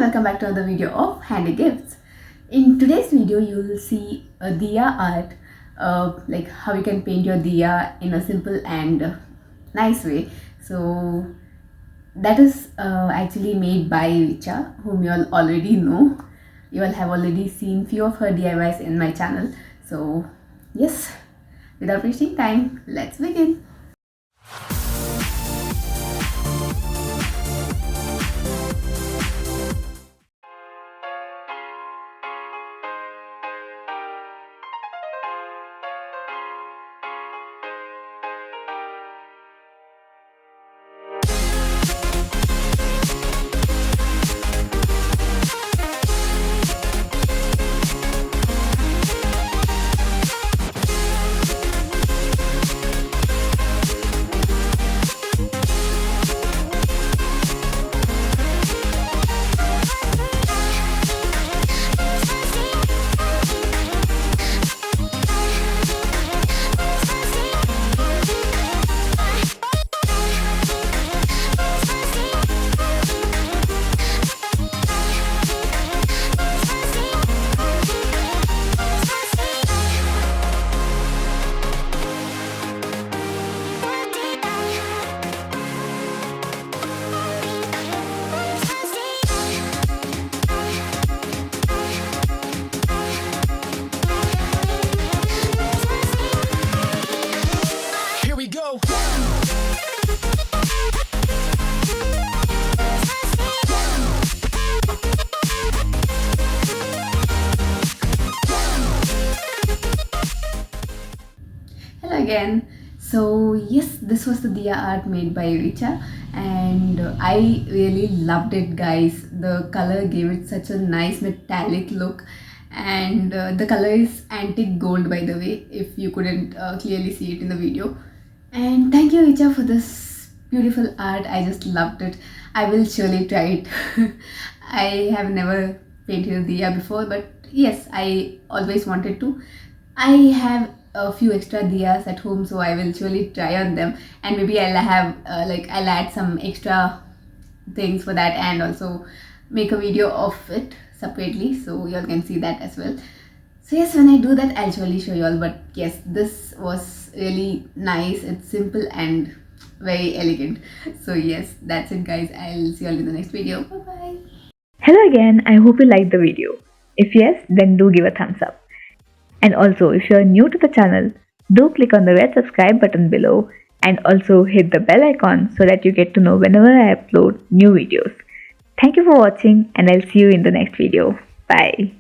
welcome back to another video of Handy Gifts. In today's video, you will see a Diya art, like how you can paint your Diya in a simple and nice way. So that is actually made by Richa, whom you all already know. You all have already seen few of her DIYs in my channel. So yes, without wasting time, let's begin. Hello again. So yes, this was the Diya art made by Richa and I really loved it, guys. The color gave it such a nice metallic look, and the color is antique gold, by the way, if you couldn't clearly see it in the video. And thank you, Richa, for this beautiful art. I just loved it. I will surely try it. I have never painted a Diya before, but yes, I always wanted to. I have a few extra diyas at home, so I will surely try on them, and maybe I'll have I'll add some extra things for that and also make a video of it separately so you all can see that as well. So yes, when I do that, I'll surely show you all. But yes, this was really nice. It's simple and very elegant. So yes, that's it, guys. I'll see you all in the next video. Bye bye. Hello again, I hope you liked the video. If yes, then do give a thumbs up. And also, if you are new to the channel, do click on the red subscribe button below and also hit the bell icon so that you get to know whenever I upload new videos. Thank you for watching, and I'll see you in the next video. Bye.